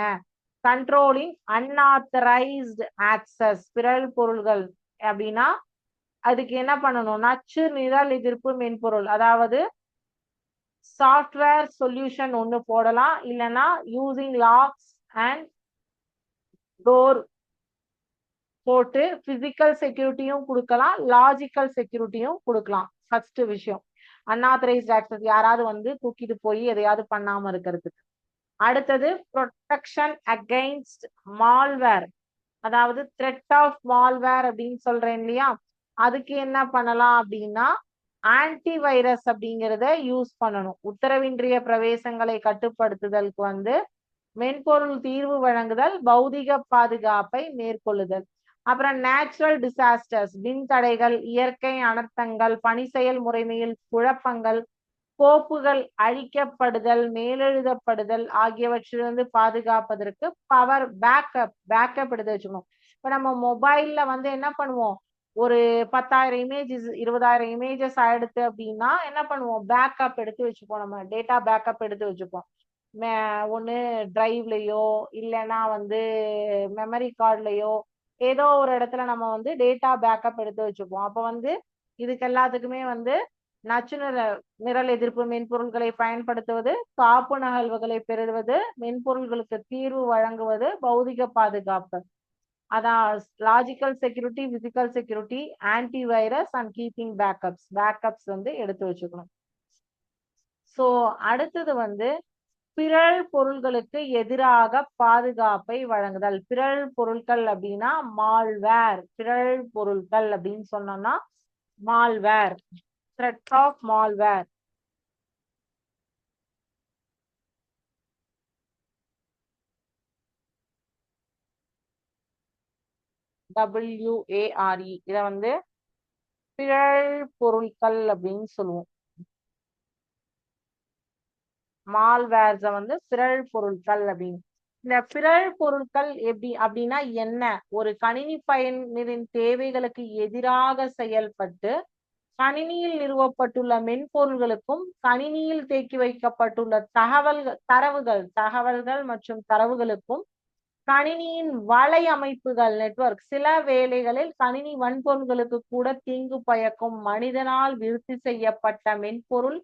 கண்ட்ரோலிங் அன்ஆத்தரைஸ்டு ஆக்சஸ். பிறல் பொருள்கள் அப்படின்னா அதுக்கு என்ன பண்ணணும், நச்சு நிரல் எதிர்ப்பு மென்பொருள், அதாவது சாஃப்ட்வேர் சொல்யூஷன் ஒண்ணு போடலாம். இல்லைன்னா யூசிங் லாக்ஸ் அண்ட் டோர் போட்டு பிசிக்கல் செக்யூரிட்டியும் கொடுக்கலாம், லாஜிக்கல் செக்யூரிட்டியும் கொடுக்கலாம். ஃபர்ஸ்ட் விஷயம் அன்ஆத்தரைஸ்ட் ஆக்சஸ், யாராவது வந்து தூக்கிட்டு போய் எதையாவது பண்ணாம இருக்கிறதுக்கு. அடுத்தது ப்ரொடெக்ஷன் அகைன்ஸ்ட் மால்வேர். அதாவது த்ரெட் ஆஃப் மால்வேர் அப்படின்னு சொல்றேன் இல்லையா, அதுக்கு என்ன பண்ணலாம் அப்படின்னா ஆன்டி வைரஸ் அப்படிங்கிறத யூஸ் பண்ணணும். உத்தரவின்றிய பிரவேசங்களை கட்டுப்படுத்துதலுக்கு வந்து மென்பொருள் தீர்வு வழங்குதல், பௌதிக பாதுகாப்பை மேற்கொள்ளுதல். அப்புறம் நேச்சுரல் டிசாஸ்டர்ஸ், மின்தடைகள், இயற்கை அனர்த்தங்கள், பணி செயல் முறைமையில் குழப்பங்கள், கோப்புகள் அழிக்கப்படுதல், மேலெழுதப்படுதல் ஆகியவற்றிலிருந்து பாதுகாப்பதற்கு பவர் பேக்கப் எடுத்து வச்சுக்கணும். இப்ப நம்ம மொபைல்ல வந்து என்ன பண்ணுவோம், ஒரு 10,000 இமேஜஸ் 20,000 இமேஜஸ் ஆயிடுத்து அப்படின்னா என்ன பண்ணுவோம், பேக்கப் எடுத்து வச்சுப்போம். நம்ம டேட்டா பேக்கப் எடுத்து வச்சுப்போம். ஒண்ணு டிரைவ்லயோ இல்லைன்னா வந்து மெமரி கார்டுலயோ ஏதோ ஒரு இடத்துல நம்ம வந்து டேட்டா பேக்கப் எடுத்து வச்சுப்போம். அப்ப வந்து இதுக்கு எல்லாத்துக்குமே வந்து நச்சுநிற நிரல் எதிர்ப்பு மென்பொருள்களை பயன்படுத்துவது, காப்பு நகல்வுகளை பெறுவது, மென்பொருள்களுக்கு தீர்வு வழங்குவது, பௌதிக பாதுகாப்பு. அதான் logical security, physical security, anti virus and keeping backups வந்து எடுத்து வச்சுக்கணும். ஸோ அடுத்தது வந்து பிறழ் பொருள்களுக்கு எதிராக பாதுகாப்பை வழங்குதல். பிறழ் பொருட்கள் அப்படின்னா மால்வேர். பிறழ் பொருட்கள் அப்படின்னு சொன்னோம்னா malware, threat of malware. WARE இத வந்து பிறழ் பொருட்கள் அப்படின்னு சொல்லுவோம். மால்வேர்ஸ வந்து பிறழ் பொருட்கள் அப்படின்னு. இந்த பிறழ் பொருட்கள் எப்படி அப்படின்னா என்ன, ஒரு கணினி பயனரின் தேவைகளுக்கு எதிராக செயல்பட்டு கணினியில் நிறுவப்பட்டுள்ள மென்பொருள்களுக்கும் கணினியில் தேக்கி வைக்கப்பட்டுள்ள தகவல்கள் மற்றும் தரவுகளுக்கும் கணினியின் வலையமைப்புகள் நெட்வொர்க் சில வேளைகளில் கணினி வன்பொருள்களுக்கு கூட தீங்கு பயக்கும் மனிதனால் விருத்தி செய்யப்பட்ட மென்பொருள்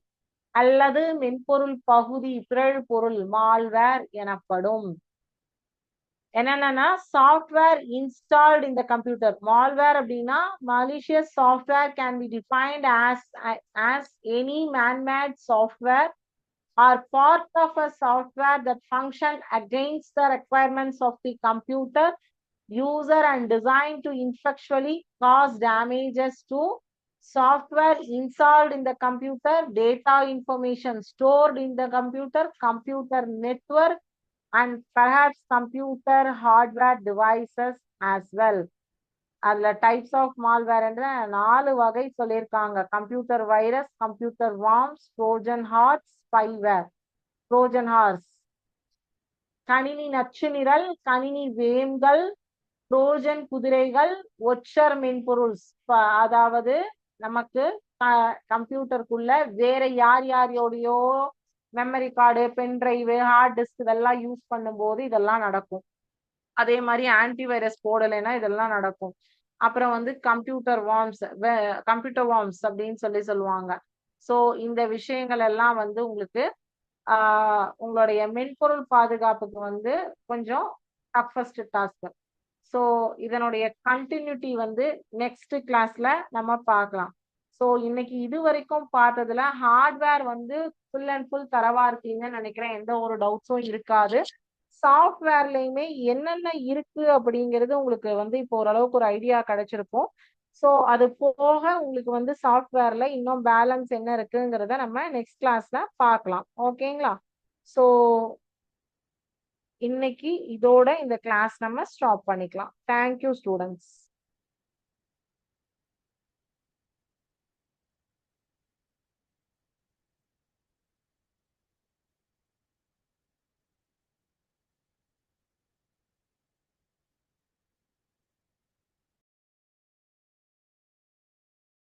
அல்லது மென்பொருள் பகுதி பிறழ் பொருள் மால்வேர் எனப்படும். என்னன்னா software installed in the computer. Malware அப்படின்னா malicious software can be defined as any man-made software or part of a software that function against the requirements of the computer user and designed to effectually cause damages to software installed in the computer, data information stored in the computer network, and perhaps computer hardware devices as well. அதுல டைப்ஸ் ஆஃப் மால்வேர் என்ற 4 வகை சொல்லியிருக்காங்க. Computer virus, computer worms, Trojan horse, spyware. Trojan horse கணினி நச்சு நிரல், கணினி வேம்கள், ட்ரோஜன் குதிரைகள், ஒற்றர் மென்பொருள். அதாவது நமக்கு கம்ப்யூட்டருக்குள்ள வேற யாரோடையோ memory card, pen drive, hard disk இதெல்லாம் யூஸ் பண்ணும்போது இதெல்லாம் நடக்கும். அதே மாதிரி ஆன்டிவைரஸ் போடலைன்னா இதெல்லாம் நடக்கும். அப்புறம் வந்து கம்ப்யூட்டர் வார்ம்ஸ் அப்படின்னு சொல்லுவாங்க. ஸோ இந்த விஷயங்கள் எல்லாம் வந்து உங்களுக்கு உங்களுடைய மென்பொருள் பாதுகாப்புக்கு வந்து கொஞ்சம் டஃபஸ்ட் டாஸ்க். ஸோ இதனுடைய கண்டினியூட்டி வந்து நெக்ஸ்ட் கிளாஸ்ல நம்ம பார்க்கலாம். ஸோ இன்னைக்கு இது வரைக்கும் பார்த்ததுல ஹார்ட்வேர் வந்து ஃபுல் அண்ட் ஃபுல் தரவா இருக்கீங்கன்னு நினைக்கிறேன். எந்த ஒரு டவுட்ஸும் இருக்காது. சாஃப்ட்வேர்லயுமே என்னென்ன இருக்கு அப்படிங்கிறது உங்களுக்கு வந்து இப்போ ஓரளவுக்கு ஒரு ஐடியா கிடைச்சிருக்கும். ஸோ அது போக உங்களுக்கு வந்து சாஃப்ட்வேர்ல இன்னும் பேலன்ஸ் என்ன இருக்குங்கிறத நம்ம நெக்ஸ்ட் கிளாஸ்ல பார்க்கலாம். ஓகேங்களா? ஸோ இன்னைக்கு இதோட இந்த கிளாஸ் நம்ம ஸ்டாப் பண்ணிக்கலாம். Thank you students.